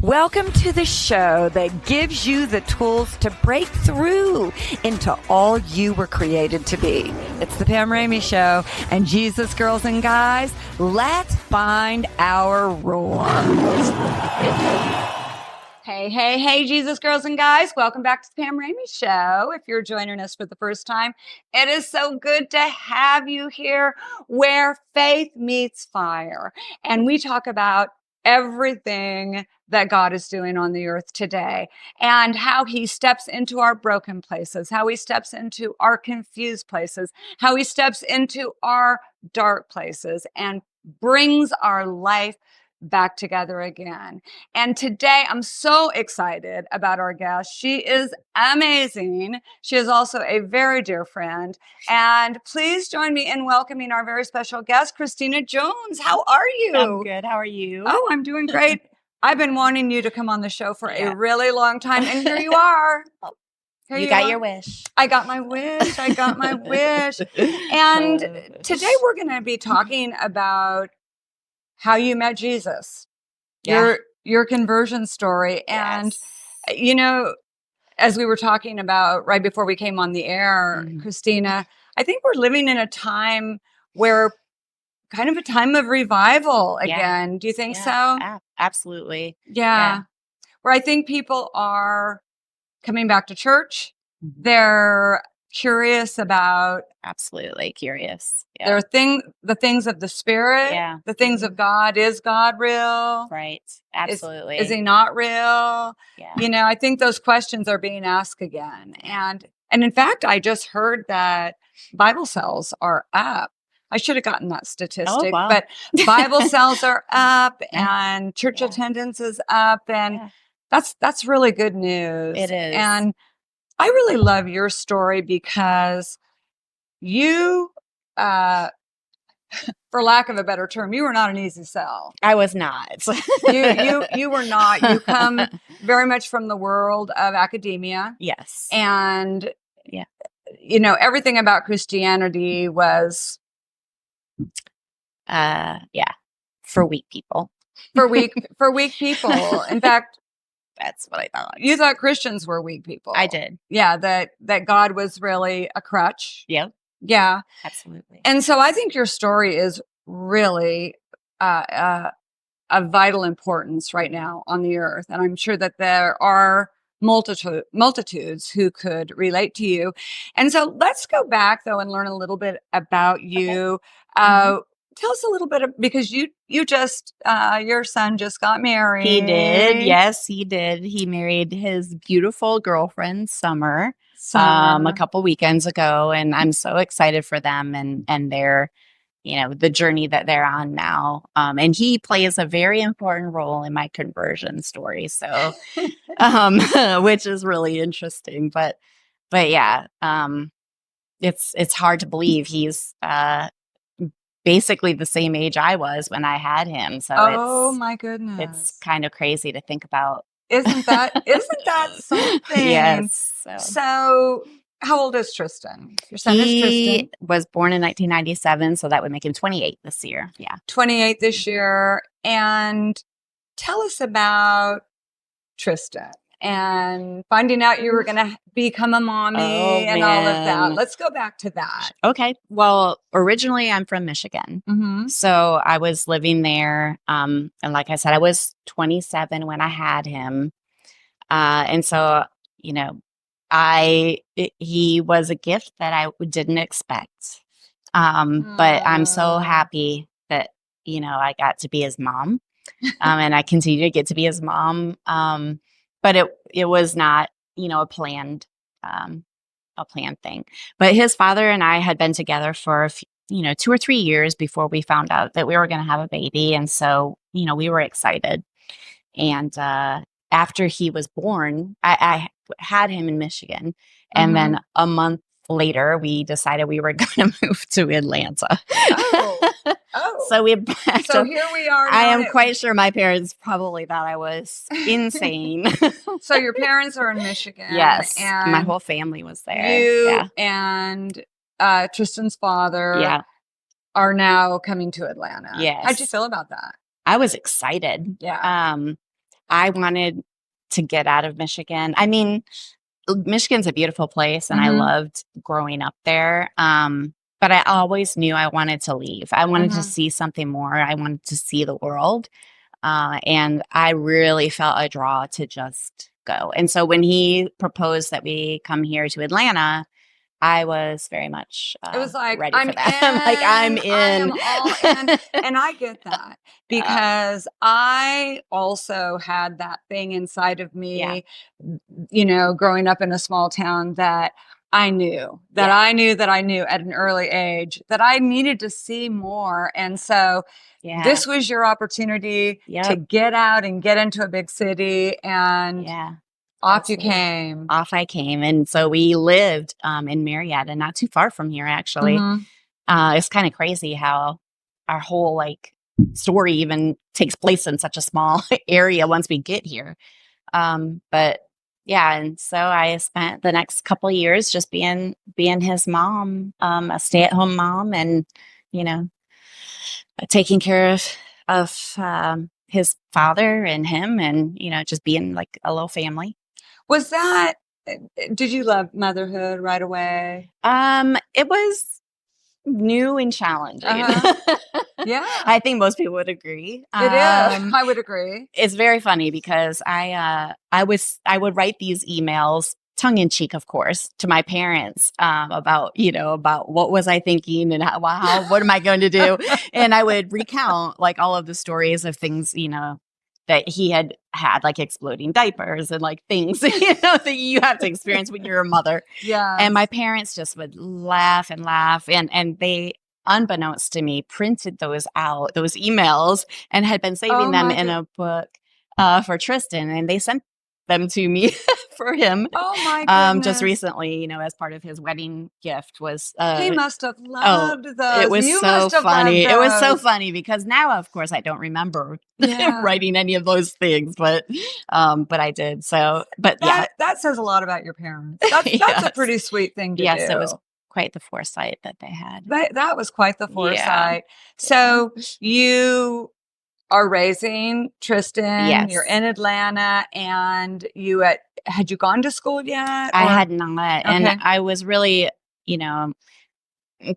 Welcome to the show that gives you the tools to break through into all you were created to be. It's the Pam Ramey Show, and Jesus, girls and guys, let's find our roar. Hey, Jesus, girls and guys. Welcome back to the Pam Ramey Show. If you're joining us for the first time, it is so good to have you here where faith meets fire. And we talk about everything that God is doing on the earth today and how he steps into our broken places, how he steps into our confused places, how he steps into our dark places and brings our life back together again. And today I'm so excited about our guest. She is amazing. She is also a very dear friend. And please join me in welcoming our very special guest, Kristina Jones. How are you? I'm good. How are you? Oh, I'm doing great. I've been wanting you to come on the show for a really long time, and here you are. You got your wish. I got my wish. And today we're going to be talking about how you met Jesus, your conversion story. And, you know, as we were talking about right before we came on the air, Kristina, I think we're living in a time where kind of a time of revival again. Do you think so? Absolutely. Yeah. Where I think people are coming back to church. They're curious about. Absolutely curious. Yeah. There are the things of the Spirit, the things of God. Is God real? Right. Absolutely. Is he not real? Yeah. You know, I think those questions are being asked again. And in fact, I just heard that Bible sales are up. I should have gotten that statistic, but Bible sales are up and church attendance is up. And that's really good news. It is. And I really love your story because you, for lack of a better term, you were not an easy sell. I was not. You were not. You come very much from the world of academia. Yes. And, you know, everything about Christianity was... for weak people. For weak people. In fact, that's what I thought. You thought Christians were weak people. I did. Yeah, that God was really a crutch. Yep. Yeah. Absolutely. And so I think your story is really of vital importance right now on the earth. And I'm sure that there are multitudes who could relate to you. And so let's go back though and learn a little bit about you. Tell us a little bit because you just your son just got married. He did. Yes, he did. He married his beautiful girlfriend Summer a couple weekends ago, and I'm so excited for them and their, you know, the journey that they're on now. And he plays a very important role in my conversion story. So, which is really interesting. But yeah, it's hard to believe he's basically the same age I was when I had him. So my goodness, it's kind of crazy to think about. Isn't that something? Yes. So how old is Tristan? Your son is Tristan. He was born in 1997, so that would make him 28 this year. Yeah. 28 this year. And tell us about Tristan and finding out you were going to become a mommy and all of that. Let's go back to that. Okay. Well, originally I'm from Michigan. So I was living there. And like I said, I was 27 when I had him. And so, you know, he was a gift that I didn't expect. But I'm so happy that, you know, I got to be his mom. And I continue to get to be his mom. But it was not, you know, a planned thing. But his father and I had been together for, 2 or 3 years before we found out that we were going to have a baby. And so, you know, we were excited. And after he was born, I had him in Michigan. And then a month later, we decided we were going to move to Atlanta. So here we are. I am quite sure my parents probably thought I was insane. So your parents are in Michigan. Yes. And my whole family was there. You and Tristan's father are now coming to Atlanta. Yes. How'd you feel about that? I was excited. Yeah. I wanted to get out of Michigan. I mean, Michigan's a beautiful place and I loved growing up there. But I always knew I wanted to leave. I wanted to see something more. I wanted to see the world. And I really felt a draw to just go. And so when he proposed that we come here to Atlanta, I was very much It was like, ready I'm for that. Like, I'm in. I am all in. And I get that because I also had that thing inside of me, growing up in a small town that I knew that I knew that I knew at an early age that I needed to see more. And so this was your opportunity to get out and get into a big city, and off you came. Off I came. And so we lived in Marietta, not too far from here, actually. It's kind of crazy how our whole like story even takes place in such a small area once we get here. But yeah, and so I spent the next couple of years just being his mom, a stay-at-home mom, and taking care of his father and him, and just being like a little family. Was that? Did you love motherhood right away? It was new and challenging. Yeah, I think most people would agree. It is. I would agree. It's very funny because I would write these emails, tongue in cheek, of course, to my parents about what was I thinking and how what am I going to do, and I would recount like all of the stories of things that he had like exploding diapers and like things that you have to experience when you're a mother. Yeah, and my parents just would laugh and laugh, and they, unbeknownst to me, printed those emails and had been saving them in a book for Tristan, and they sent them to me for him. Oh my goodness. Just recently, as part of his wedding gift was he must have loved those. It was you so funny. It was so funny because now, of course, I don't remember writing any of those things, but I did. So, but that says a lot about your parents. That's a pretty sweet thing to do. Yes, it was quite the foresight that they had. That was quite the foresight. So you are raising Tristan. Yes. You're in Atlanta, and had you gone to school yet? I had not. Okay. And I was really,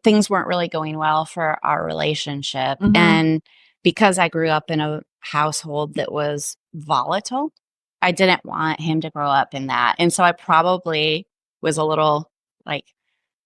things weren't really going well for our relationship. And because I grew up in a household that was volatile, I didn't want him to grow up in that. And so I probably was a little like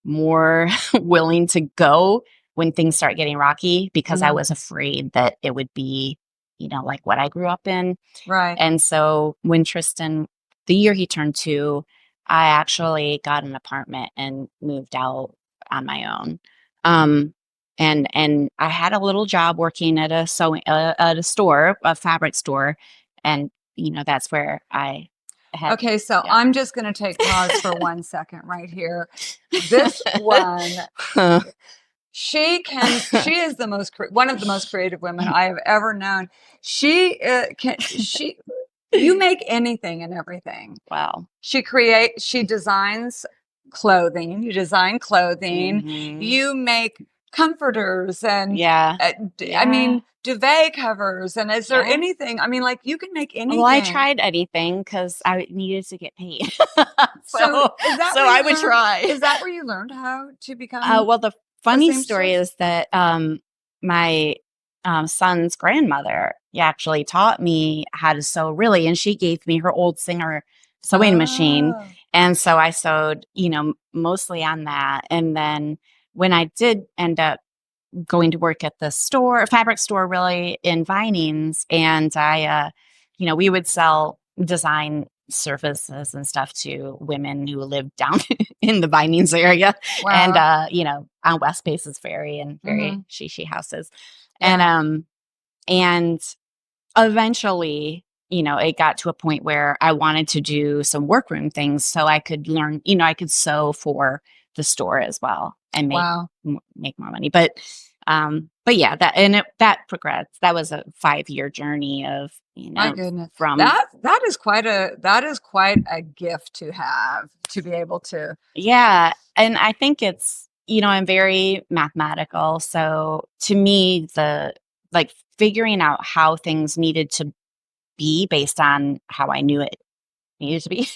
more willing to go when things start getting rocky because I was afraid that it would be, like what I grew up in. Right. And so when Tristan, the year he turned 2, I actually got an apartment and moved out on my own. And I had a little job working at a store, a fabric store. And, that's where I had. Okay, so I'm just going to take pause for 1 second right here. This one, she is one of the most creative women I have ever known. You make anything and everything. Wow. She designs clothing. You design clothing. You make comforters and I mean duvet covers. And is there anything? I mean, like you can make anything. Well, I tried anything because I needed to get paid. so I would try. Is that where you learned how to become? Well, the funny story is that my son's grandmother actually taught me how to sew, really, and she gave me her old Singer sewing machine, and so I sewed, mostly on that. And then when I did end up going to work at the store, a fabric store, really, in Vinings, and I, we would sell design services and stuff to women who lived down in the Vinings area. Wow. And on West Paces Ferry and very shishi houses. And eventually, it got to a point where I wanted to do some workroom things so I could learn, I could sew for the store as well and make more money. But yeah, that progressed. That was a 5-year journey of, my goodness, from that is quite a gift to have, to be able to. Yeah. And I think it's, I'm very mathematical. So to me, figuring out how things needed to be based on how I knew it needed to be.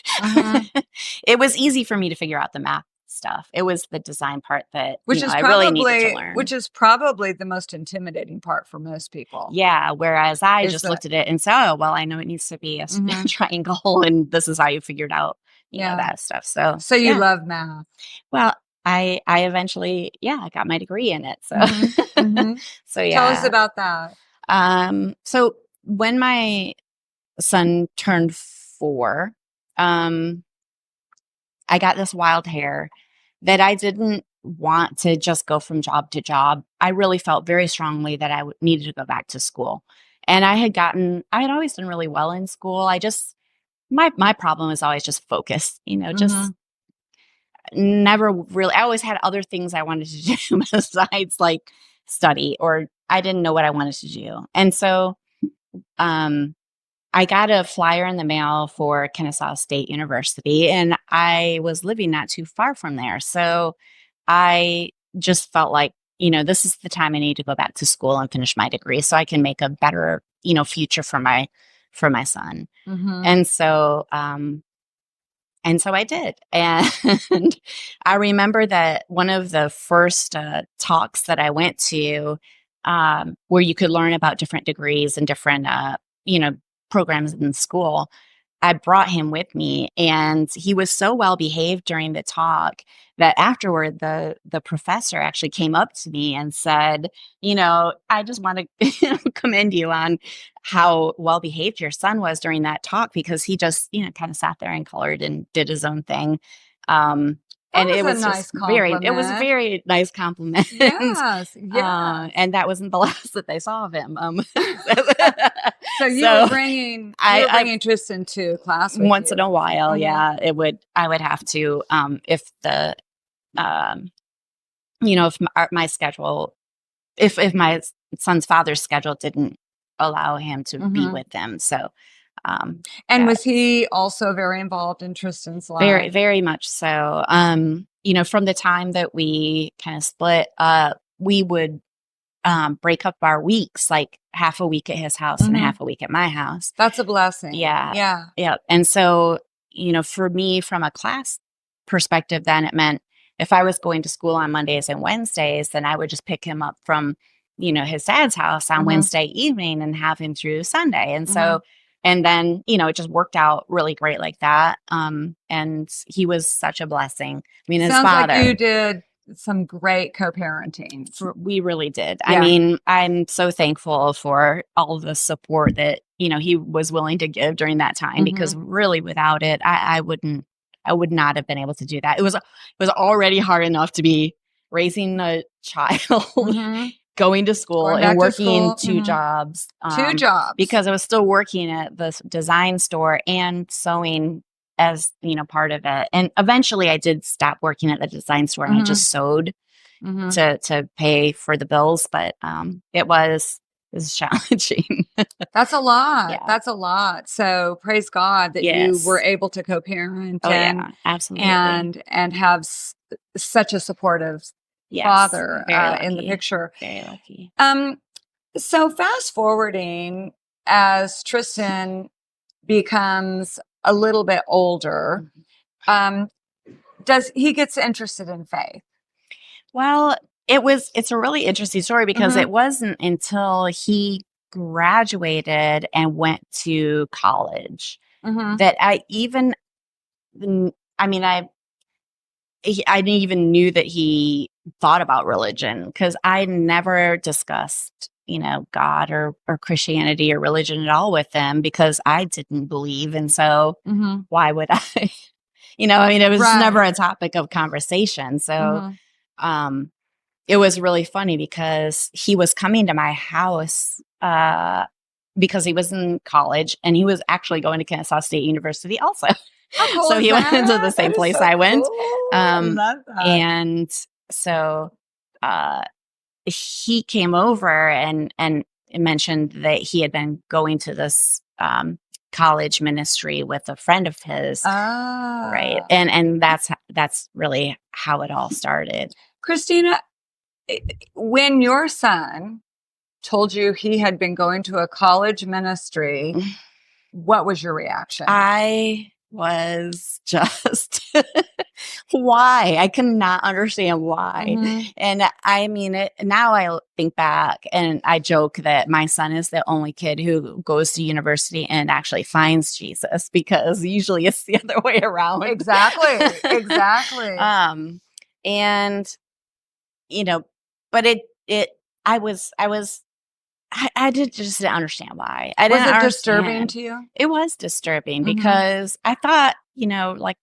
It was easy for me to figure out the math stuff. It was the design part that I really needed to learn. Which is probably the most intimidating part for most people. Yeah. Whereas I just looked at it and said, oh, well, I know it needs to be a triangle, and this is how you figured out, that stuff. So you love math. Well, I eventually, I got my degree in it. So, so yeah. Tell us about that. So when my son turned 4, I got this wild hair that I didn't want to just go from job to job. I really felt very strongly that I needed to go back to school. And I had always done really well in school. My problem was always just focus, just never really, I always had other things I wanted to do besides like study, or I didn't know what I wanted to do. And so, I got a flyer in the mail for Kennesaw State University, and I was living not too far from there. So I just felt like, this is the time I need to go back to school and finish my degree so I can make a better, future for my son. And so, I did. And I remember that one of the first talks that I went to, where you could learn about different degrees and different, programs in school, I brought him with me, and he was so well behaved during the talk that afterward the professor actually came up to me and said, I just want to commend you on how well behaved your son was during that talk, because he just, kind of sat there and colored and did his own thing. And it was nice it was a very nice compliment. Yes. And that wasn't the last that they saw of him. So you were bringing Tristan to class with once you. in a while. Yeah, I would have to, if the, if my schedule, if my son's father's schedule didn't allow him to be with them. So, and was he also very involved in Tristan's life? Very, very much so. From the time that we kind of split up, we would break up our weeks, like half a week at his house and half a week at my house. That's a blessing. Yeah. And so, for me, from a class perspective, then it meant if I was going to school on Mondays and Wednesdays, then I would just pick him up from, his dad's house on Wednesday evening and have him through Sunday. And so, and then, it just worked out really great like that. And he was such a blessing. I mean, his father. Like you did some great co-parenting. We really did. Yeah. I mean, I'm so thankful for all the support that, he was willing to give during that time, because really without it, I would not have been able to do that. It was already hard enough to be raising a child, going to school and working 2 jobs. 2 jobs. Because I was still working at the design store and sewing as, part of it. And eventually I did stop working at the design store and I just sewed to pay for the bills. But it was challenging. That's a lot. Yeah. That's a lot. So praise God that you were able to co-parent absolutely. and have such a supportive father in the picture. Very lucky. So fast forwarding, as Tristan becomes a little bit older, he gets interested in faith? Well, it's a really interesting story, because it wasn't until he graduated and went to college that I even knew that he thought about religion, because I never discussed, God or Christianity or religion at all with them, because I didn't believe. And so why would I, it was never a topic of conversation. So, it was really funny because he was coming to my house, because he was in college and he was actually going to Kennesaw State University also. How cool so is he that? went to the same place I went. Cool. I love that. And so he came over and mentioned that he had been going to this college ministry with a friend of his. Right. And that's really how it all started. Kristina, when your son told you he had been going to a college ministry, What was your reaction? I was just, why? I could not understand why. Mhm. And I mean, now I think back and I joke that my son is the only kid who goes to university and actually finds Jesus, because usually it's the other way around. Exactly. Exactly. And, you know, but I just didn't understand why. I Was didn't it disturbing understand. to you? It was disturbing Mhm. because I thought, like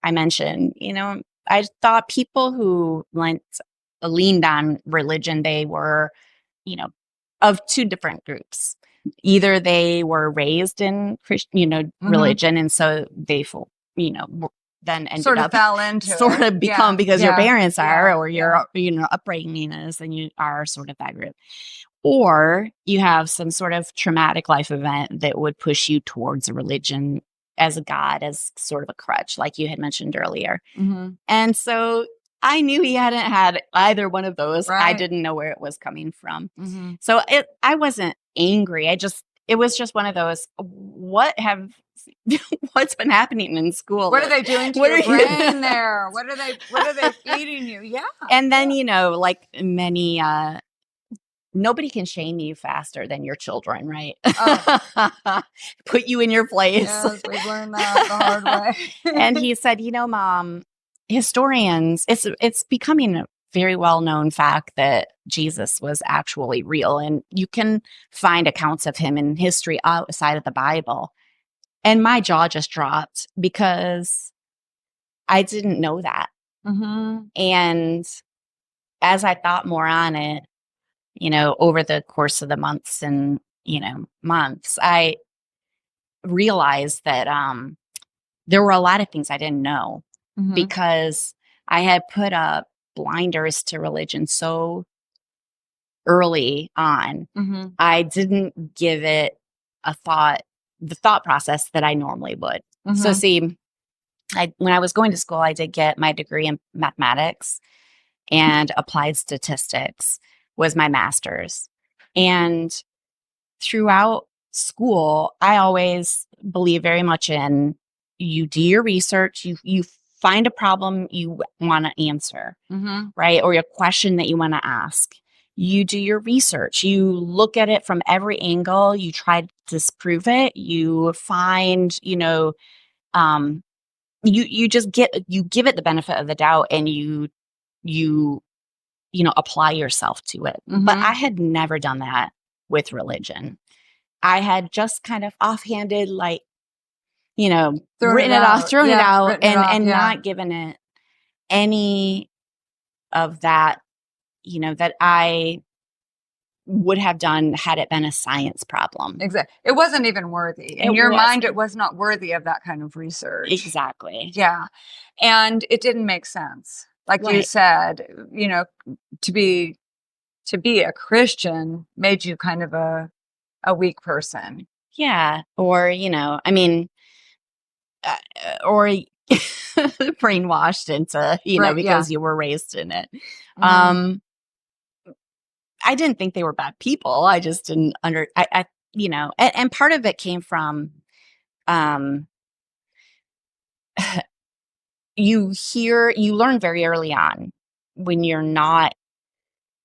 I mentioned, I thought people who leaned on religion, they were, you know, of two different groups. Either they were raised in Mhm. religion, and so they, then ended Sort of up fell into sort it. of become, Yeah. because your Yeah. parents are, Yeah. or your, upbringing is, then you are sort of that group. Or you have some sort of traumatic life event that would push you towards a religion as a god, as sort of a crutch, like you had mentioned earlier. Mhm. And so I knew he hadn't had either one of those. I Right. didn't know where it was coming from. Mhm. So I wasn't angry. It was just one of those, what's been happening in school? What are they doing to What your are you- brain there? What are they feeding you? Yeah. And then, like many, nobody can shame you faster than your children, right? Oh. Put you in your place. Yes, we've learned that the hard way. And he said, Mom, historians, it's becoming a very well-known fact that Jesus was actually real, and you can find accounts of him in history outside of the Bible. And my jaw just dropped because I didn't know that. Mhm. And as I thought more on it, over the course of the months, I realized that there were a lot of things I didn't know, Mhm. because I had put up blinders to religion so early on. Mhm. I didn't give it the thought process that I normally would. So Mhm. see, when I was going to school, I did get my degree in mathematics, and applied statistics was my master's. And throughout school, I always believe very much in, you do your research, you find a problem you want to answer, Mhm. right? Or a question that you want to ask. You do your research, you look at it from every angle, you try to disprove it, you find, um, you just you give it the benefit of the doubt, and you apply yourself to it. But Mhm. I had never done that with religion. I had just kind of offhanded, like, written it off, thrown it Yeah, out, written it off, and yeah. not given it any of that, that I would have done had it been a science problem. Exactly. It wasn't even worthy. In It your mind, wasn't. it was not worthy of that kind of research. Exactly. Yeah. And it didn't make sense. Like you Right. said, to be a Christian made you kind of a weak person. Yeah. Or, I mean, or brainwashed into, Right, yeah. because you were raised in it. Mhm. I didn't think they were bad people. I just didn't and part of it came from, um, you learn very early on, when you're not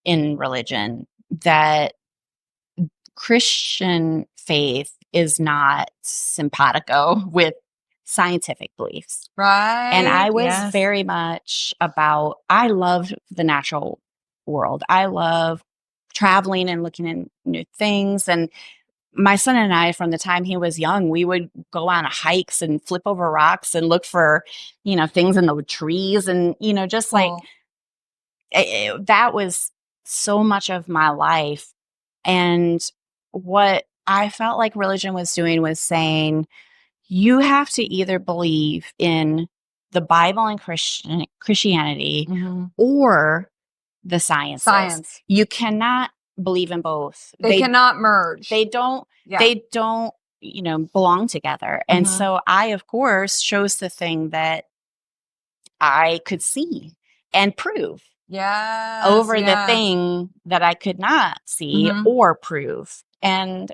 in religion, that Christian faith is not simpatico with scientific beliefs. And Right. I was Yes. very much I love the natural world. I love traveling and looking at new things. And my son and I, from the time he was young, we would go on hikes and flip over rocks and look for, things in the trees. And, just like, Cool. that was so much of my life. And what I felt like religion was doing was saying, you have to either believe in the Bible and Christianity, Mhm. or the sciences. Science. You cannot believe in both. They cannot merge. They don't. Yeah. They don't. Belong together. And Mhm. so I, of course, chose the thing that I could see and prove, Yes. over the Yeah. thing that I could not see Mhm. or prove. And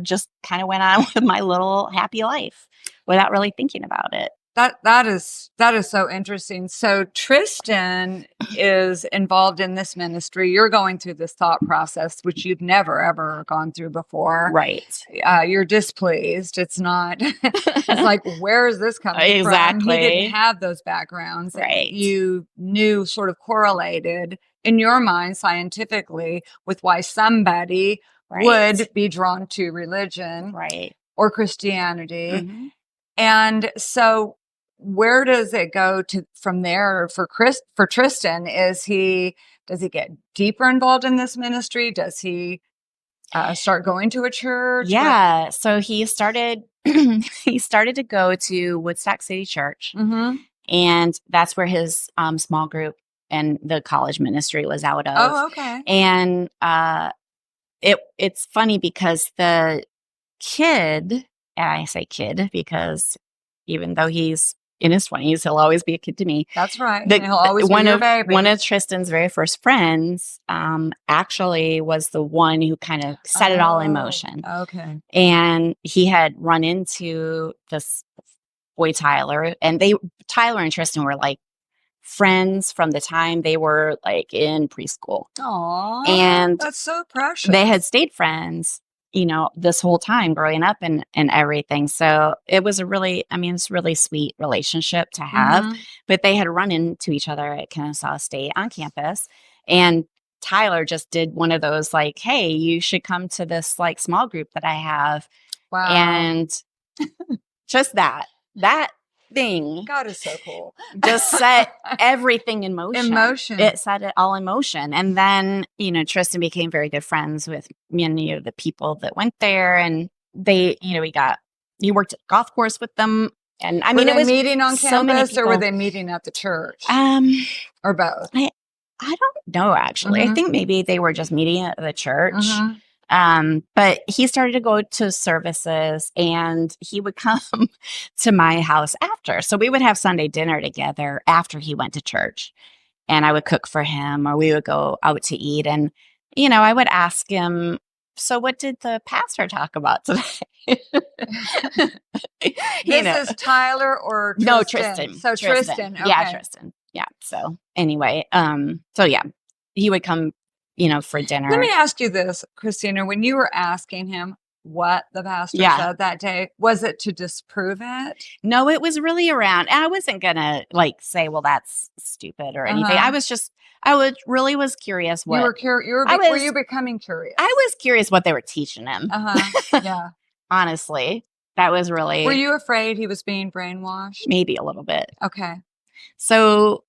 just kind of went on with my little happy life without really thinking about it. That is so interesting. So Tristan is involved in this ministry. You're going through this thought process, which you've never ever gone through before. Right. You're displeased. It's not. It's like, where is this coming from? Exactly. He didn't have those backgrounds. Right. You knew, sort of correlated in your mind scientifically with why somebody would be drawn to religion, right, or Christianity. And so, where does it go to from there for Tristan? Does he get deeper involved in this ministry? Does he start going to a church? Yeah. So he started to go to Woodstock City Church, and that's where his small group and the college ministry was out of. Oh, okay. And it's funny because the kid, and I say kid because even though he's in his 20s, he'll always be a kid to me. That's right. He'll always be your baby. One of Tristan's very first friends actually was the one who kind of set it all in motion. Okay. And he had run into this boy, Tyler, and Tyler and Tristan were like friends from the time they were like in preschool. Aww. And that's so precious. They had stayed friends, this whole time growing up and everything. So it was it's a really sweet relationship to have, but they had run into each other at Kennesaw State on campus. And Tyler just did one of those like, hey, you should come to this like small group that I have. Wow. And just that thing. God is so cool. Just set everything in motion. It set it all in motion. And then, Tristan became very good friends with many of the people that went there. And they, he worked at the golf course with them. And were they meeting on campus or were they meeting at the church? Or both? I don't know, actually. I think maybe they were just meeting at the church. But he started to go to services and he would come to my house after. So we would have Sunday dinner together after he went to church, and I would cook for him or we would go out to eat. And, I would ask him, so what did the pastor talk about today? This is Tyler or Tristan? No, Tristan. So Tristan. Okay. Yeah, Tristan. Yeah. So anyway, he would come for dinner. Let me ask you this, Kristina, when you were asking him what the pastor said that day, was it to disprove it? No, it was really around. And I wasn't going to say, well, that's stupid or anything. I really was curious what. Were you becoming curious? I was curious what they were teaching him. Yeah. Honestly, that was really. Were you afraid he was being brainwashed? Maybe a little bit. Okay. So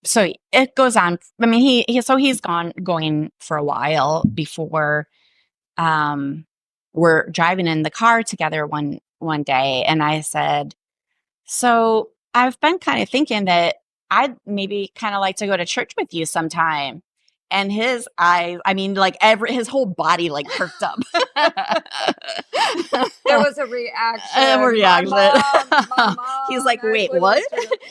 so it goes on. I mean, he's going for a while before, we're driving in the car together one day. And I said, so I've been kind of thinking that I'd maybe kind of like to go to church with you sometime. And his eyes, his whole body like perked up. There was a reaction. My mom, he's like, wait, what?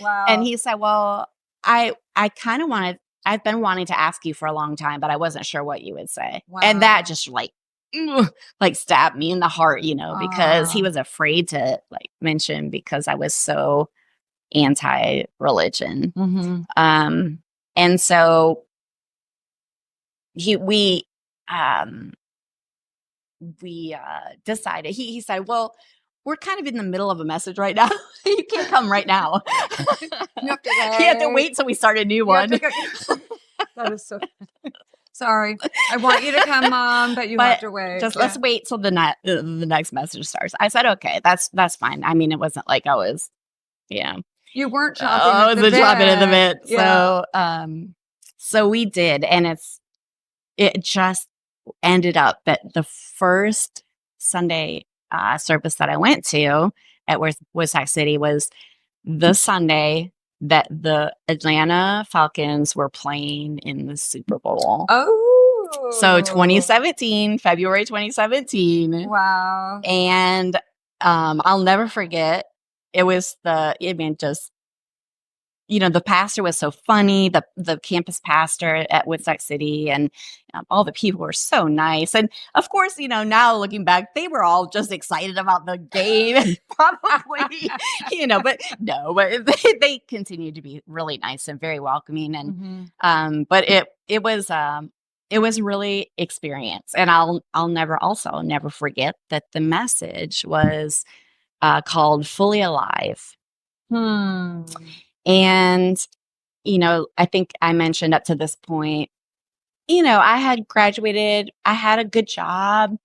Wow. And he said, well, I kind of I've been wanting to ask you for a long time, but I wasn't sure what you would say. Wow. And that just like stabbed me in the heart, because he was afraid to mention because I was so anti-religion. And so we decided, he said, well, we're kind of in the middle of a message right now. You can't come right now. You have to wait till we start a new one. That is so sorry. I want you to come, Mom, but have to wait. Let's wait till the next message starts. I said, okay, that's fine. I mean, it wasn't like I was, you weren't chopping at the bit. Yeah. So we did, and it just ended up that the first Sunday service that I went to at Woodstock City was the Sunday that the Atlanta Falcons were playing in the Super Bowl. Oh. So February 2017. Wow. And I'll never forget, it was just the pastor was so funny, the campus pastor at Woodstock City, and all the people were so nice. And of course, now looking back, they were all just excited about the game, probably, but no, but they continued to be really nice and very welcoming. And but it was really experience, and I'll never forget that the message was called "Fully Alive." And, I think I mentioned up to this point, I had graduated, I had a good job,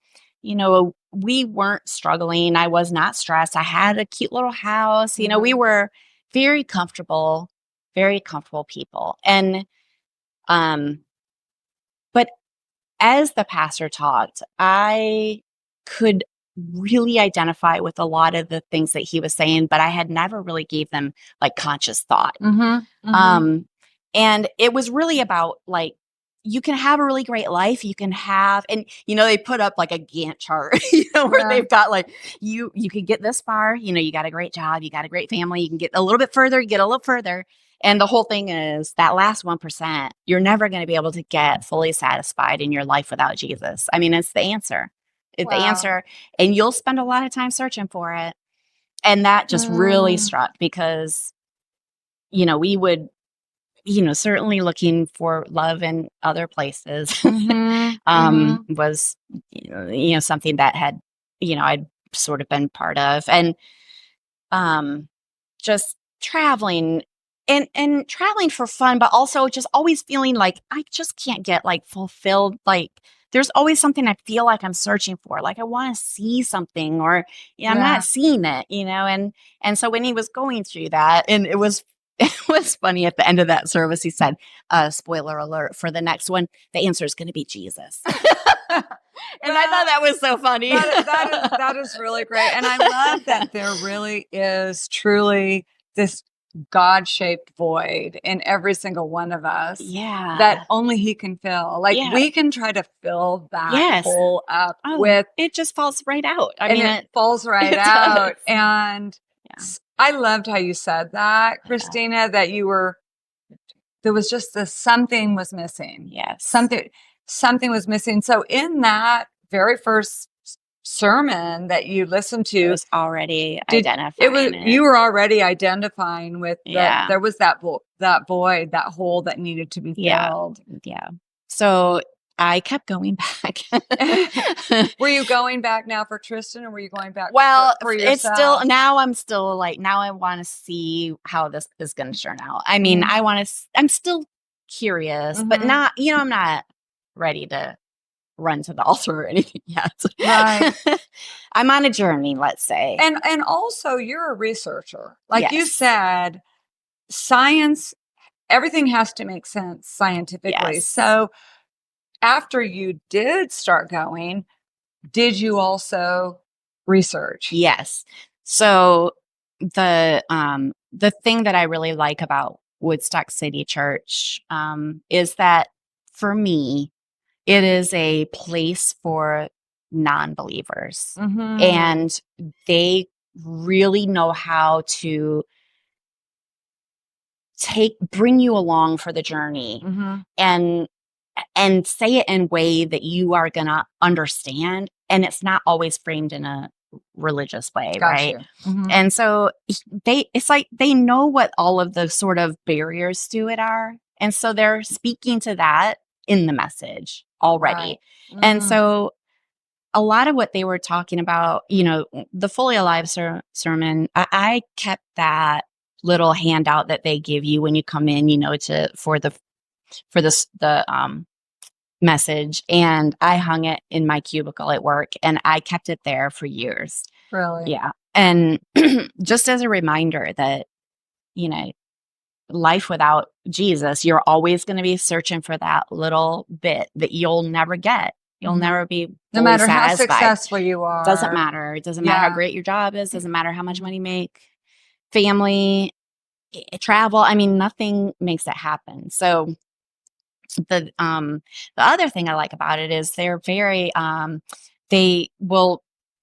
we weren't struggling. I was not stressed. I had a cute little house. We were very comfortable people. And, but as the pastor talked, I could really identify with a lot of the things that he was saying, but I had never really gave them like conscious thought. And it was really about like, you can have a really great life. You can have, and they put up like a Gantt chart, where they've got like, you can get this far, you got a great job, you got a great family, you can get a little bit further, get a little further. And the whole thing is that last 1%, you're never going to be able to get fully satisfied in your life without Jesus. I mean, it's the answer. It's the answer. And you'll spend a lot of time searching for it. And that just really struck because, we would, certainly looking for love in other places was, something that had, I'd sort of been part of. And just traveling and traveling for fun, but also just always feeling like I just can't get like fulfilled. Like there's always something I feel like I'm searching for. Like I want to see something or I'm not seeing it, and so when he was going through that, and it was funny at the end of that service, he said, spoiler alert for the next one, the answer is going to be Jesus. And I thought that was so funny. That is really great. And I love that there really is truly this God-shaped void in every single one of us that only he can fill. Like we can try to fill that hole up with it just falls right out. It falls right out. And I loved how you said that, Kristina, that there was just something was missing. Yes. Something was missing. So in that very first sermon that you listened to, it was already identifying it. You were already identifying with there was that void, that hole that needed to be filled. Yeah. So I kept going back. Were you going back now for Tristan, or were you going back for yourself? It's still, now I want to see how this is going to turn out. I mean, I'm still curious, but not, I'm not ready to run to the altar or anything yet. Right. I'm on a journey, let's say. And also you're a researcher. Like you said, science, everything has to make sense scientifically. Yes. So after you did start going, did you also research? Yes. So the thing that I really like about Woodstock City Church is that for me, it is a place for non-believers, and they really know how to bring you along for the journey and say it in a way that you are going to understand. And it's not always framed in a religious way. Right. And so it's like they know what all of the sort of barriers to it are. And so they're speaking to that in the message already. Right. And so a lot of what they were talking about, the Fully Alive sermon, I kept that little handout that they give you when you come in, for the message, and I hung it in my cubicle at work, and I kept it there for years. Really? Yeah. And just as a reminder that, life without Jesus, you're always going to be searching for that little bit that you'll never get. You'll never be no matter satisfied. How successful you are. Doesn't matter. It doesn't matter how great your job is. Doesn't matter how much money you make. Family, travel. I mean, nothing makes it happen. So the other thing I like about it is they're very the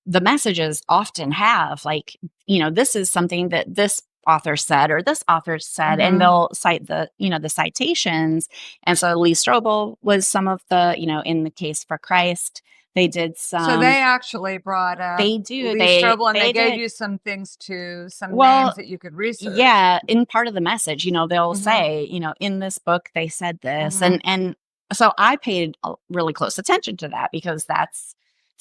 messages often have like, this is something that this author said, or this author said, and they'll cite the, the citations. And so Lee Strobel was some of the, in the Case for Christ, they did some. So they actually brought up Lee Strobel, and they gave you some things some names that you could research. Yeah, in part of the message, they'll say, in this book they said this, and so I paid really close attention to that, because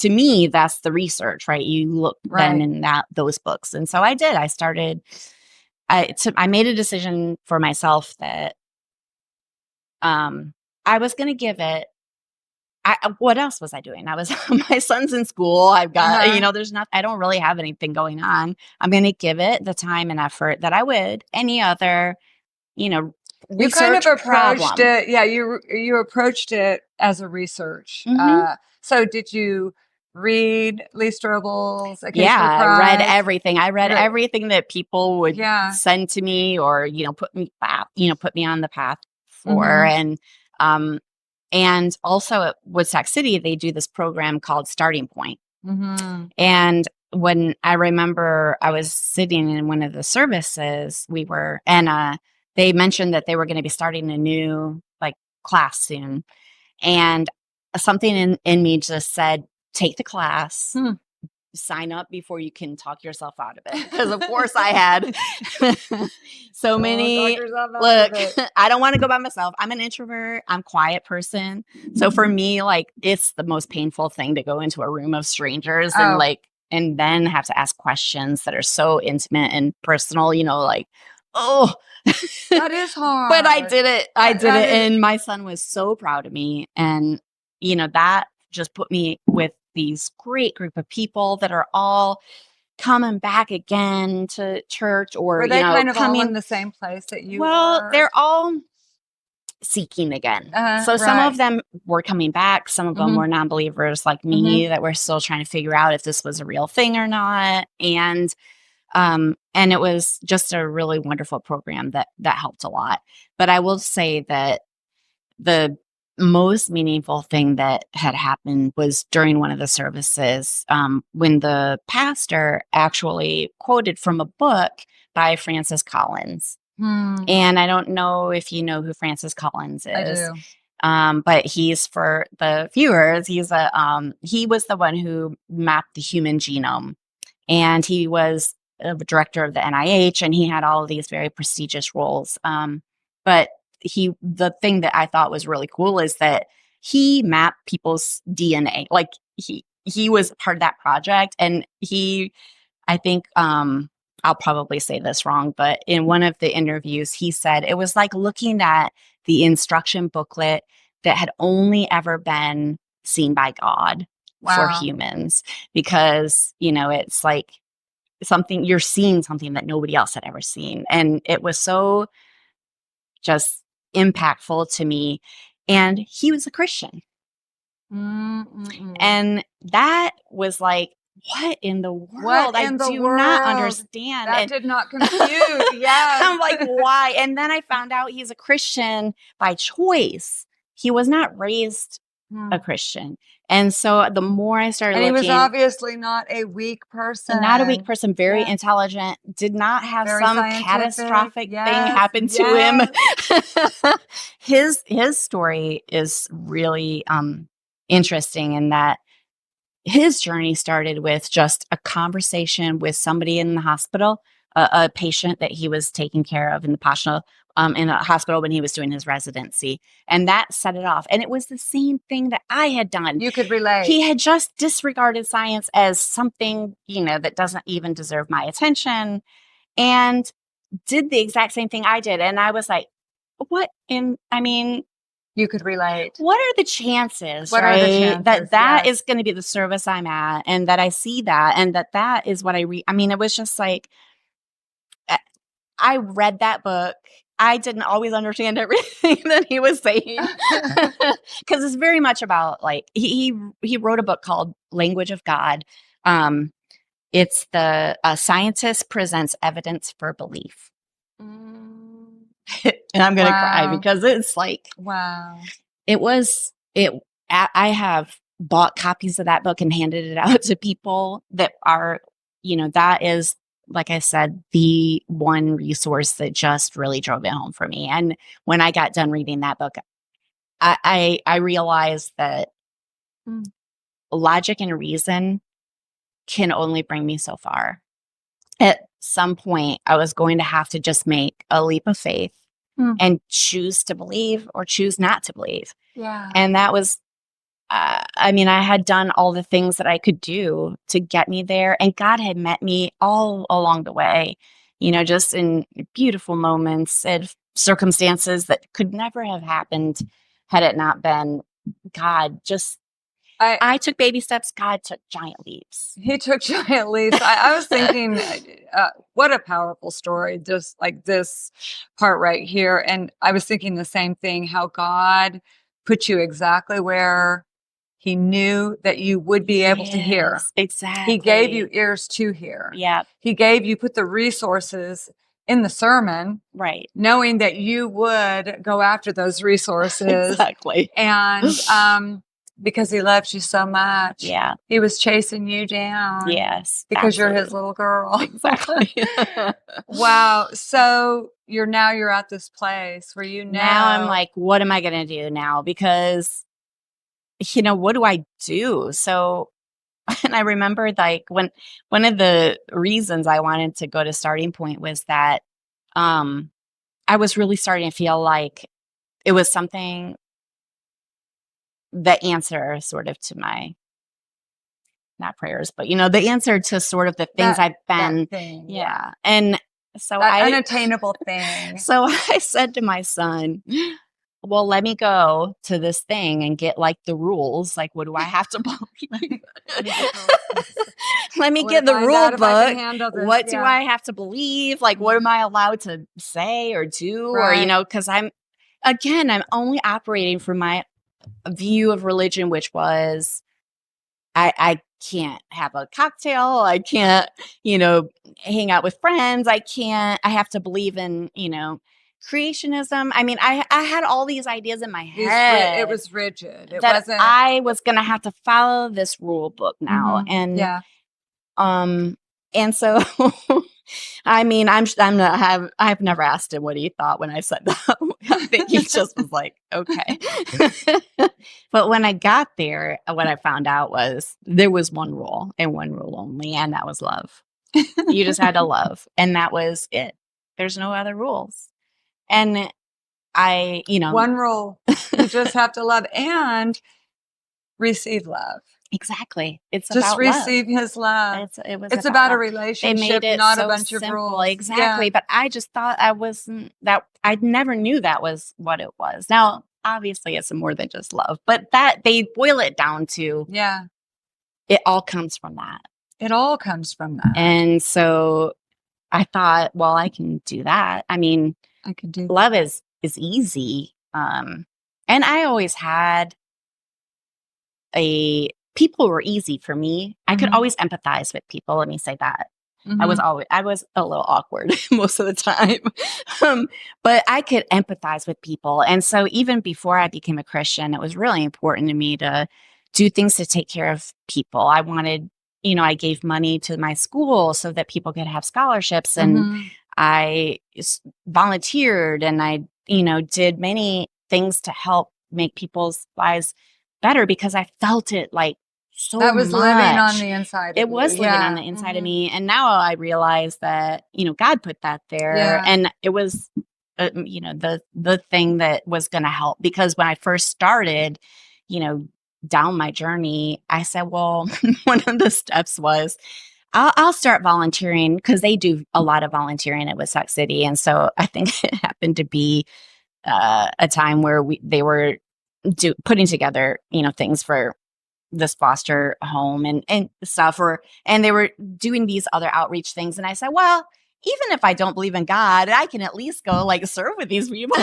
to me that's the research, right? You look then in those books, and so I did. I made a decision for myself that I was going to give it. What else was I doing? My son's in school. I've got, there's not, I don't really have anything going on. I'm going to give it the time and effort that I would any other, research you kind of approached problem. it. Yeah. You approached it as a research. So did you read Lee Strobel's A Case for Christ? I read everything. I read everything that people would send to me, or, put me on the path for. And also at Woodstock City, they do this program called Starting Point. And when I remember I was sitting in one of the services, they mentioned that they were going to be starting a new class soon. And something in me just said, take the class. Sign up before you can talk yourself out of it. Because of course I had so many. Look, I don't want to go by myself. I'm an introvert. I'm a quiet person. So for me, it's the most painful thing to go into a room of strangers and then have to ask questions that are so intimate and personal, oh, that is hard. But I did it. And my son was so proud of me. And, that just put me with these great group of people that are all coming back again to church, or were they kind of all in the same place that you were? They're all seeking again. So some of them were coming back. Some of them were non-believers like me that were still trying to figure out if this was a real thing or not. And it was just a really wonderful program that helped a lot. But I will say that the most meaningful thing that had happened was during one of the services, when the pastor actually quoted from a book by Francis Collins. And I don't know if you know who Francis Collins is. I do. But he's, for the viewers, he was the one who mapped the human genome, and he was a director of the NIH, and he had all of these very prestigious roles. But the thing that I thought was really cool is that he mapped people's DNA. He was part of that project, and I think, I'll probably say this wrong, but in one of the interviews, he said it was like looking at the instruction booklet that had only ever been seen by God for humans, because, it's like you're seeing something that nobody else had ever seen. And it was so just impactful to me. And he was a Christian. And that was like, what in the world? I do not understand. That did not compute. Yeah. I'm like, why? And then I found out he's a Christian by choice. He was not raised a Christian. And so the more I started looking. And he was obviously not a weak person. Not a weak person, very intelligent, did not have some catastrophic thing happen to him. His story is really interesting in that his journey started with just a conversation with somebody in the hospital, a patient that he was taking care of in a hospital when he was doing his residency. And that set it off. And it was the same thing that I had done. You could relate. He had just disregarded science as something, that doesn't even deserve my attention, and did the exact same thing I did. And I was like, you could relate. What are the chances, that is going to be the service I'm at, and that I see that, and that is what I read. It was just like, I read that book. I didn't always understand everything that he was saying, because it's very much about he wrote a book called Language of God. It's the scientist presents evidence for belief. And I'm going to cry, because it's like, wow. I have bought copies of that book and handed it out to people that are, that is like I said, the one resource that just really drove it home for me. And when I got done reading that book, I realized that logic and reason can only bring me so far. At some point, I was going to have to just make a leap of faith and choose to believe or choose not to believe. Yeah. And that was, I mean, I had done all the things that I could do to get me there. And God had met me all along the way, you know, just in beautiful moments and circumstances that could never have happened had it not been God. Just, I took baby steps. God took giant leaps. He took giant leaps. I was thinking, what a powerful story, just like this part right here. And I was thinking the same thing, how God put you exactly where he knew that you would be able to hear. Exactly. He gave you ears to hear. Yeah. He put the resources in the sermon. Right. Knowing that you would go after those resources. Exactly. And, because he loves you so much. Yeah. He was chasing you down. Yes. Because you're his little girl. Exactly. Wow. So you're at this place where now I'm like, what am I going to do now? Because, you know, what do I do? So, and I remembered like when one of the reasons I wanted to go to Starting Point was that I was really starting to feel like it was something, the answer sort of to my, not prayers, but, you know, the answer to sort of the things I've been. Yeah. And so that unattainable thing. So I said to my son, well, let me go to this thing and get like the rules. Like, what do I have to believe? Let me get the rule book. What do I have to believe? Like, what am I allowed to say or do? Or, you know, because I'm only operating from my view of religion, which was I can't have a cocktail. I can't, you know, hang out with friends. I have to believe in, you know, creationism. I mean, I had all these ideas in my head. It was rigid. It that wasn't. I was going to have to follow this rule book now. And, and so, I mean, I've never asked him what he thought when I said that. I think he just was like, okay. But when I got there, what I found out was there was one rule and one rule only, and that was love. You just had to love. And that was it. There's no other rules. And one rule, you just have to love and receive love. Exactly. It's just about receive love. His love. It's about a relationship, they made it not so a bunch simple. of rules. Exactly. Yeah. But I just thought I never knew that was what it was. Now, obviously it's more than just love, but that they boil it down to, it all comes from that. It all comes from that. And so I thought, well, I can do that. I mean, I can do love is easy. And I always had people were easy for me. I could always empathize with people. Let me say that. I was a little awkward most of the time. But I could empathize with people. And so even before I became a Christian, it was really important to me to do things to take care of people. I wanted, you know, I gave money to my school so that people could have scholarships, and I volunteered, and I, you know, did many things to help make people's lives better because I felt it like so much. That was living on the inside. It was living on the inside of me. And now I realize that, you know, God put that there, and it was, you know, the thing that was going to help, because when I first started, you know, down my journey, I said, well, one of the steps was I'll start volunteering, because they do a lot of volunteering at Woodstock City. And so I think it happened to be a time where they were putting together, you know, things for this foster home and stuff, and they were doing these other outreach things. And I said, well, even if I don't believe in God, I can at least go like serve with these people,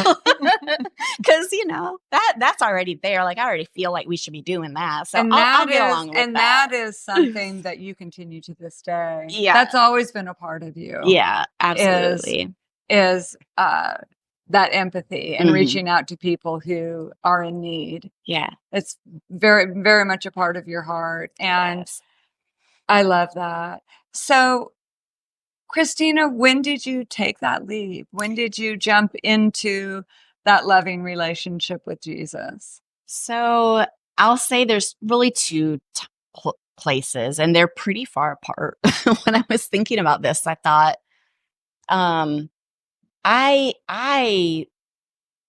because, you know, that's already there. Like, I already feel like we should be doing that. So I'll get along with that. And that is something that you continue to this day. Yeah. That's always been a part of you. Yeah, absolutely. Is that empathy and reaching out to people who are in need. Yeah. It's very, very much a part of your heart. And I love that. So, Kristina, when did you take that leap? When did you jump into that loving relationship with Jesus? So I'll say there's really two places, and they're pretty far apart. When I was thinking about this, I thought, I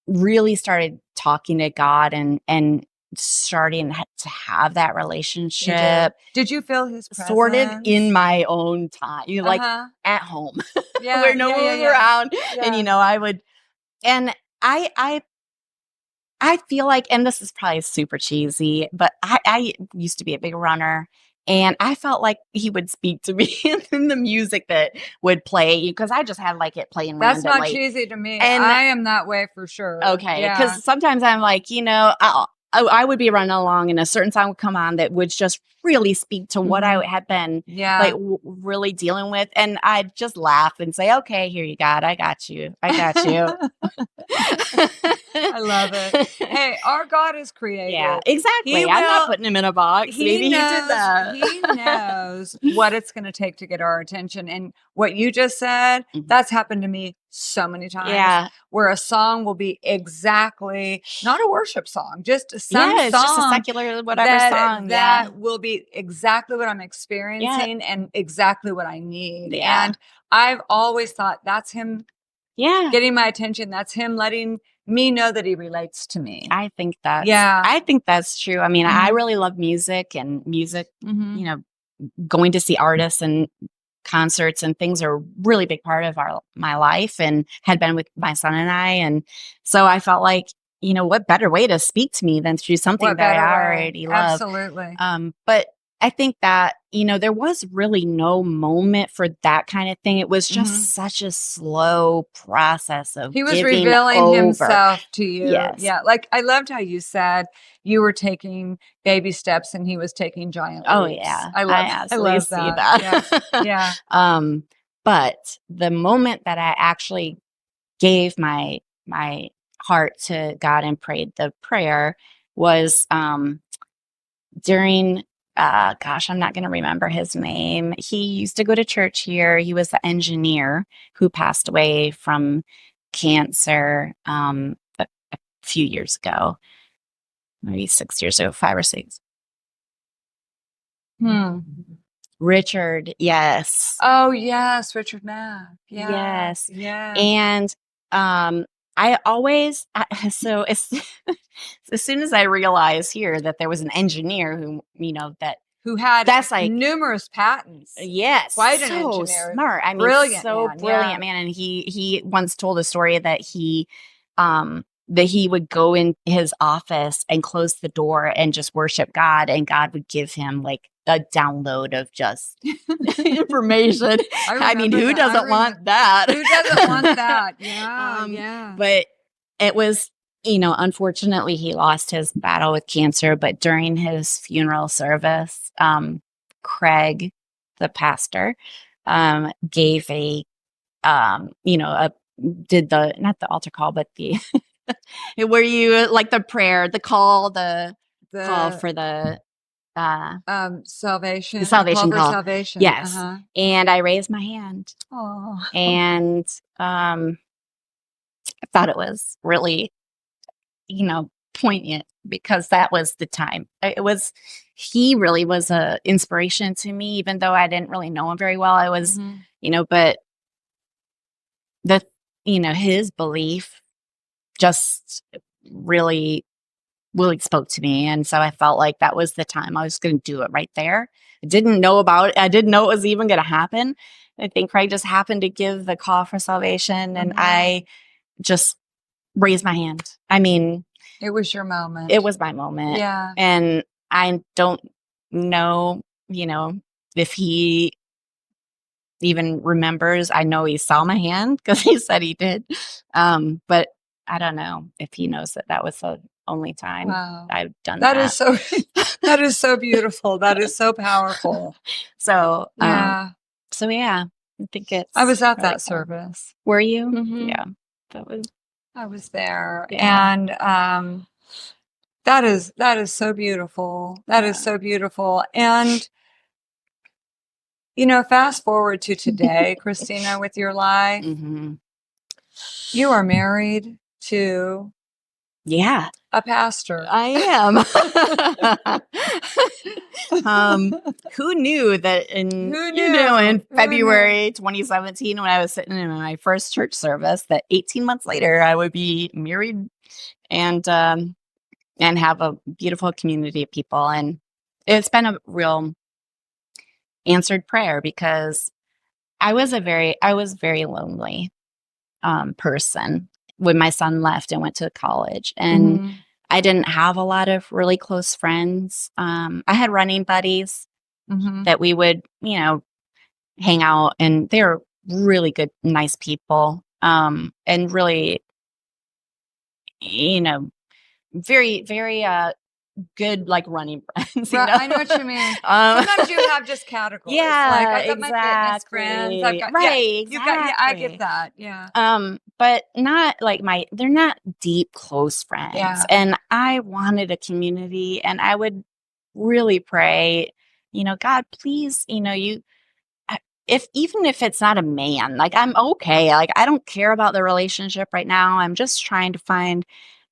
really started talking to God and starting to have that relationship. Did you feel his presence? Sort of in my own time, like at home, where no one was around, and I would, and I feel like, and this is probably super cheesy, but I used to be a big runner, and I felt like he would speak to me in the music that would play, because I just had like it playing That's randomly. not cheesy to me. And I am that way for sure. Okay, because sometimes I'm like, I would be running along and a certain song would come on that would just really speak to what I had been like really dealing with. And I'd just laugh and say, okay, here you God, I got you. I got you. I love it. Hey, our God is creative. Yeah, exactly. I'm not putting him in a box. Maybe he did that. He knows what it's going to take to get our attention. And what you just said, that's happened to me so many times. Yeah. Where a song will be exactly, not a worship song, just some it's song. Just a secular whatever song. That will be exactly what I'm experiencing and exactly what I need. Yeah. And I've always thought that's him getting my attention. That's him letting me know that he relates to me. I think that's true. I mean, I really love music, and music, going to see artists and concerts and things are a really big part of my life, and had been with my son and I. And so I felt like, what better way to speak to me than through something that I already love. Absolutely. But I think that, there was really no moment for that kind of thing. It was just such a slow process of he was revealing himself to you. Yes. Yeah. Like, I loved how you said you were taking baby steps and he was taking giant leaps. Oh yeah. I love that. Yeah. But the moment that I actually gave my heart to God and prayed the prayer was during I'm not going to remember his name. He used to go to church here. He was the engineer who passed away from cancer a few years ago, maybe 6 years ago, 5 or 6. Richard, yes. Oh yes, Richard Knapp. Yeah. Yes. Yeah. And I always so as soon as I realized here that there was an engineer who had numerous patents. Yes. Quite an engineer. Smart. I mean, brilliant man. And he once told a story that he would go in his office and close the door and just worship God, and God would give him like a download of just information. I mean, who doesn't want that? Who doesn't want that? Yeah. But it was, unfortunately he lost his battle with cancer, but during his funeral service, Craig, the pastor, gave did not the altar call, but the where you like the prayer, the call for the salvation. The salvation call. Salvation. Yes. And I raised my hand. Oh. And I thought it was really, poignant, because that was the time. He really was a inspiration to me, even though I didn't really know him very well. I was, but his belief just really spoke to me. And so I felt like that was the time I was going to do it right there. I didn't know it was even going to happen. I think Craig just happened to give the call for salvation, and I just raised my hand. I mean, it was your moment. It was my moment. Yeah. And I don't know, if he even remembers. I know he saw my hand because he said he did. But I don't know if he knows that was the only time I've done that. That is so beautiful. That is so powerful. So, I think I was at that service. Were you? Mm-hmm. Yeah. I was there. Yeah. And that is so beautiful. That is so beautiful. And Fast forward to today, Kristina, with your life. Mm-hmm. You are married to Yeah, a pastor. I am. Who knew that in February 2017, when I was sitting in my first church service, that 18 months later I would be married and have a beautiful community of people. And it's been a real answered prayer, because I was very lonely person when my son left and went to college, and Mm-hmm. I didn't have a lot of really close friends. I had running buddies Mm-hmm. that we would, hang out, and they were really good, nice people, and really, very, very good, like, running friends. Right, I know what you mean. Sometimes you have just categories. Yeah, Like, I've got my fitness friends. I've got, right, you've got, yeah, I get exactly. that. Yeah. But not like they're not deep, close friends. Yeah. And I wanted a community, and I would really pray, God, please, even if it's not a man, like, I'm okay. Like, I don't care about the relationship right now. I'm just trying to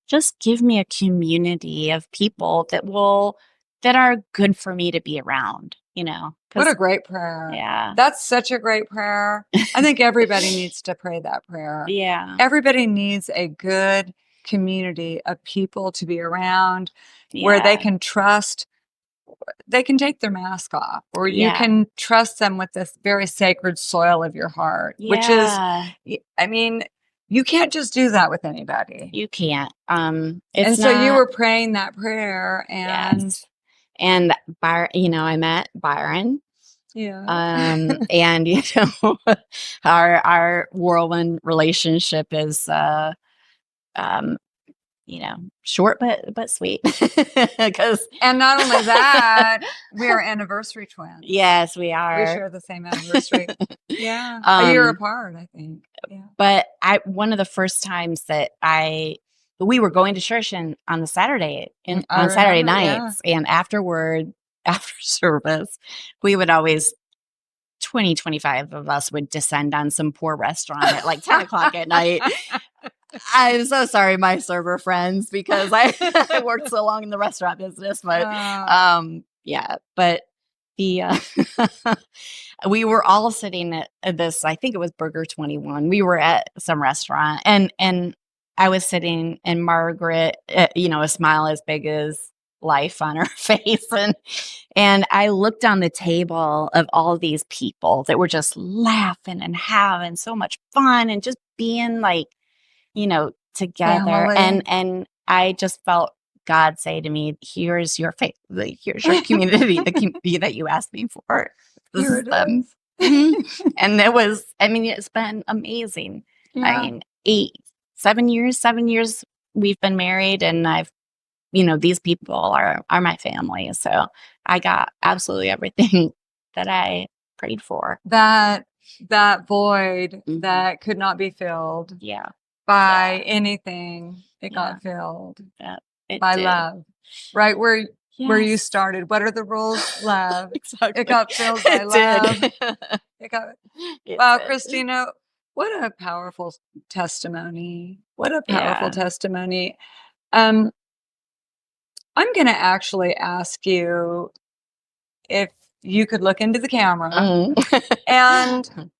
just give me a community of people that are good for me to be around, What 'cause a great prayer. yeah. That's such a great prayer. I think everybody needs to pray that prayer. Yeah. Everybody needs a good community of people to be around where they can trust, they can take their mask off, or you can trust them with this very sacred soil of your heart, which is, I mean, you can't just do that with anybody. You can't. And so you were praying that prayer, and yes. And I met Byron. yeah. And our whirlwind relationship is short but sweet. And not only that, we are anniversary twins. Yes, we We are. share the same anniversary. Yeah. A year apart, I think. Yeah. But one of the first times that we were going to church on Saturday nights, and afterward, after service, we would always 25 of us would descend on some poor restaurant at like 10 o'clock at night. I'm so sorry, my server friends, because I worked so long in the restaurant business, but yeah, but the we were all sitting at this, I think it was Burger 21. We were at some restaurant, and I was sitting, and Margaret, a smile as big as life on her face, and I looked on the table of all these people that were just laughing and having so much fun and just being like, together. Family. And I just felt God say to me, here's your faith, here's your community, the community that you asked me for. Here it is. And it's been amazing. Yeah. 7 years we've been married, and these people are my family. So I got absolutely everything that I prayed for. That void that could not be filled. Yeah. By anything, it got filled. By did. Love. Right where you started. What are the rules? Love. Exactly. It got filled by love. Wow, Kristina, what a powerful testimony. What a powerful testimony. I'm going to actually ask you if you could look into the camera and,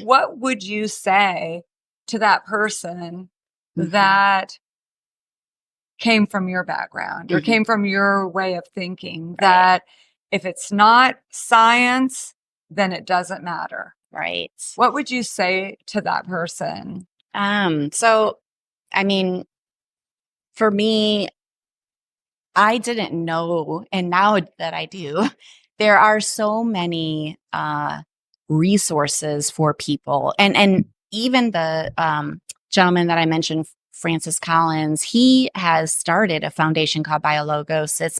what would you say to that person that came from your background or came from your way of thinking, that if it's not science, then it doesn't matter? Right. What would you say to that person? So, for me, I didn't know, and now that I do, there are so many resources for people, and even the gentleman that I mentioned, Francis Collins, he has started a foundation called BioLogos. It's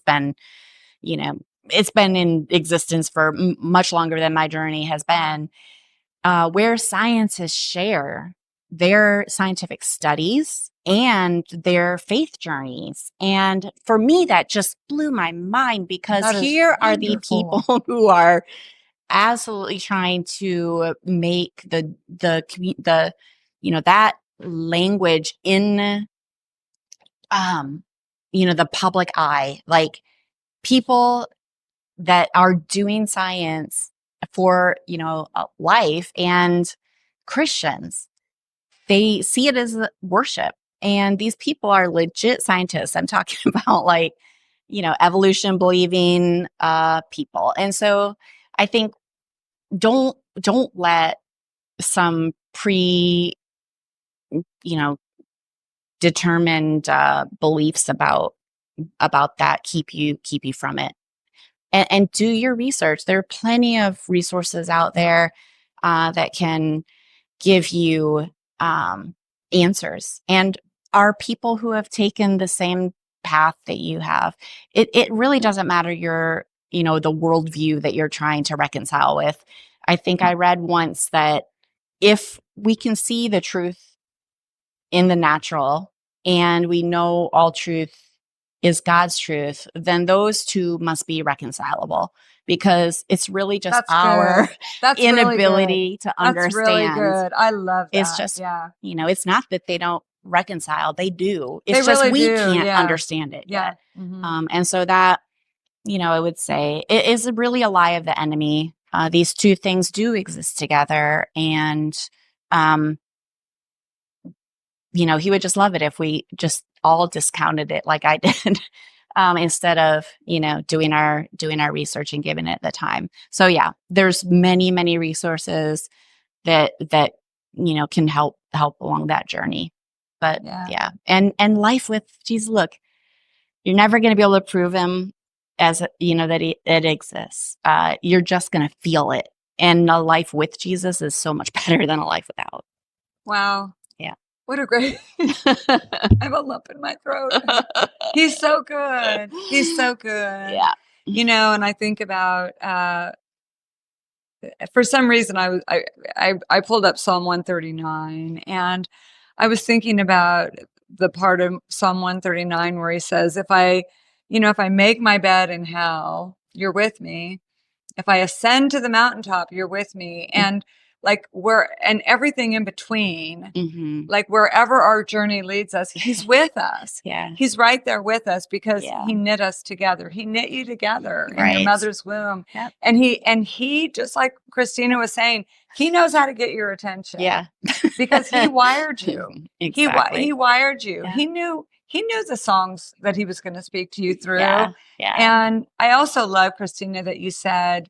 been in existence for much longer than my journey has been, where scientists share their scientific studies and their faith journeys. And for me, that just blew my mind, because here are the people who are absolutely trying to make the that language in the public eye, like people that are doing science for life, and Christians, they see it as worship. And these people are legit scientists. I'm talking about like, evolution believing people. And so I think don't let some you know, determined beliefs about that keep you from it. And do your research. There are plenty of resources out there that can give you answers, and are people who have taken the same path that you have. It really doesn't matter the worldview that you're trying to reconcile with. I think I read once that if we can see the truth in the natural, and we know all truth is God's truth, then those two must be reconcilable, because it's really just That's our good. That's inability to That's really understand. good. I love that. It's just, yeah. It's not that they don't reconcile. They do. They It's just really we do. can't Yeah. understand it Yeah. yet. Mhm. And so that, I would say it is really a lie of the enemy. These two things do exist together. And, he would just love it if we just all discounted it like I did, instead of, doing our research and giving it the time. So yeah, there's many resources that can help along that journey. But yeah. And life with Jesus, look, you're never going to be able to prove him as that it exists. You're just going to feel it. And a life with Jesus is so much better than a life without. Wow. Yeah. What a great I have a lump in my throat. He's so good. He's so good. Yeah. And I think about for some reason I pulled up Psalm 139, and I was thinking about the part of Psalm 139 where he says, if I make my bed in hell, you're with me. If I ascend to the mountaintop, you're with me. And and everything in between, like wherever our journey leads us, he's with us. Yeah. He's right there with us, because he knit us together. He knit you together in your mother's womb. Yep. And he, just like Kristina was saying, he knows how to get your attention. Yeah. Because he wired you. Exactly. He wired you. Yeah. He knew the songs that he was going to speak to you through. Yeah. Yeah. And I also love, Kristina, that you said,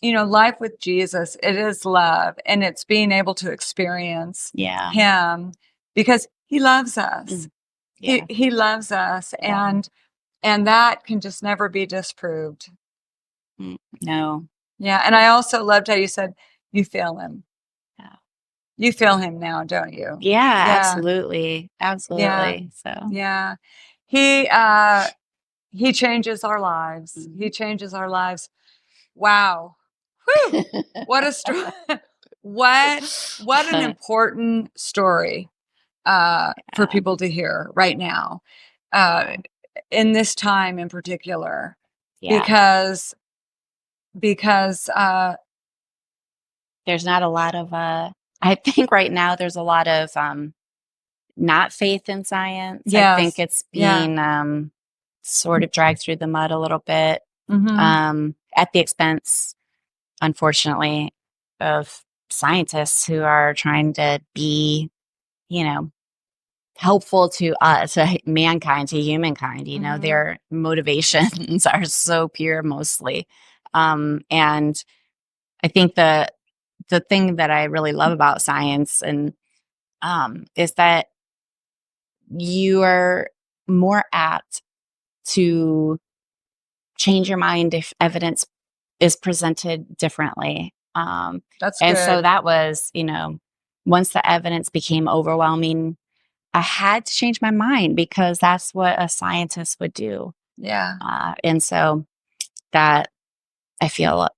life with Jesus, it is love, and it's being able to experience him, because he loves us. Yeah. He loves us, and that can just never be disproved. No. Yeah. And I also loved how you said you feel him. Yeah. You feel him now, don't you? Yeah. Absolutely. Absolutely. So yeah, he changes our lives. He changes our lives. Wow. Whew. What a story. What an important story for people to hear right now, in this time in particular, because there's not a lot of I think right now there's a lot of not faith in science. Yes. I think it's being sort of dragged through the mud a little bit, at the expense, unfortunately, of scientists who are trying to be, helpful to mankind, to humankind. Their motivations are so pure mostly. And I think the thing that I really love about science and is that you are more apt to change your mind if evidence is presented differently. That's and good. So that was, once the evidence became overwhelming, I had to change my mind, because that's what a scientist would do. Yeah. And so that, I feel,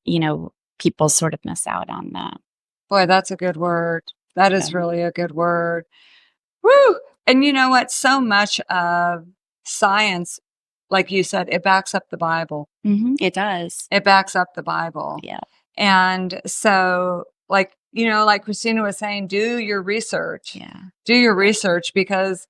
people sort of miss out on that. Boy, that's a good word. That is really a good word. Woo! And you know what? So much of science, like you said, it backs up the Bible. It does. It backs up the Bible. Yeah. And so, like, like Kristina was saying, do your research. Yeah. Do your research, because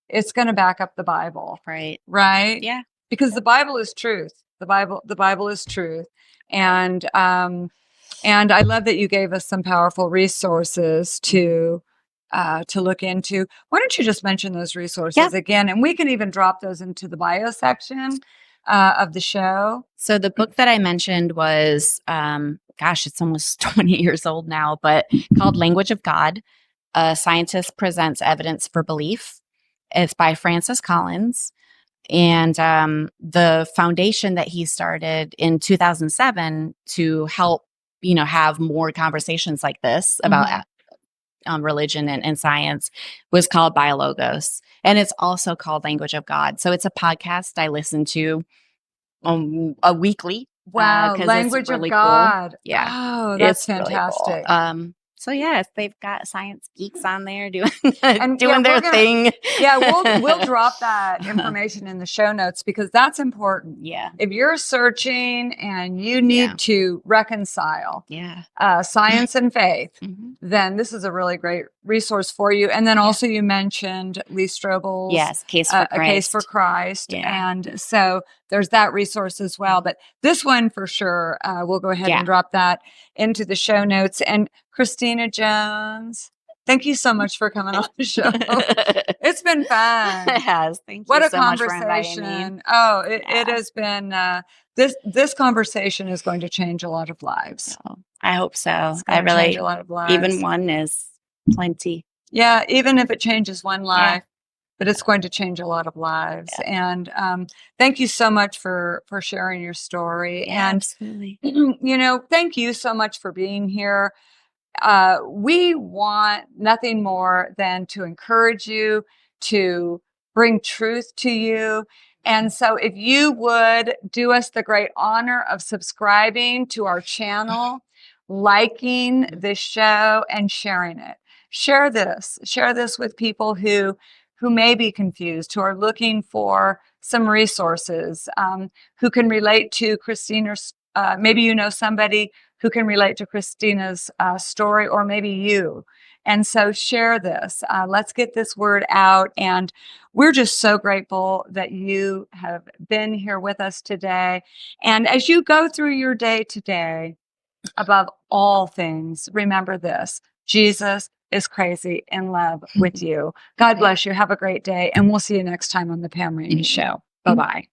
it's going to back up the Bible. Right. Right? Yeah. Because the Bible is truth. The Bible is truth. And I love that you gave us some powerful resources to look into. Why don't you just mention those resources again? And we can even drop those into the bio section of the show. So the book that I mentioned was, it's almost 20 years old now, but called Language of God. A Scientist Presents Evidence for Belief. It's by Francis Collins. And the foundation that he started in 2007 to help, have more conversations like this about religion and science was called Biologos. And it's also called Language of God. So it's a podcast I listen to a weekly. Wow, 'cause Language it's really of God. Cool. Yeah. Oh, that's It's really cool. fantastic. So yeah, if they've got science geeks on there doing And doing their thing. Yeah, we'll drop that information in the show notes, because that's important. Yeah. If you're searching and you need to reconcile science and faith, then this is a really great resource for you. And then also you mentioned Lee Strobel's Case for Christ. A Case for Christ. Yeah. And so there's that resource as well. But this one for sure, we'll go ahead and drop that into the show notes. And Kristina Jones, thank you so much for coming on the show. It's been fun. It has. Thank you What a so much for inviting me. Oh, it has been, this conversation is going to change a lot of lives. Oh, I hope so. It's going to change a lot of lives. Even one is plenty. Yeah, even if it changes one life, but it's going to change a lot of lives. And thank you so much for sharing your story. And, absolutely. Thank you so much for being here. We want nothing more than to encourage you, to bring truth to you. And so if you would do us the great honor of subscribing to our channel, liking this show, and sharing it. Share this with people who may be confused, who are looking for some resources, who can relate to Kristina's, maybe somebody who can relate to Kristina's story, or maybe you. And so share this. Let's get this word out. And we're just so grateful that you have been here with us today. And as you go through your day today, above all things, remember this: Jesus is crazy in love with you. God bless you. Have a great day. And we'll see you next time on the Pam Ramey Show. Bye-bye.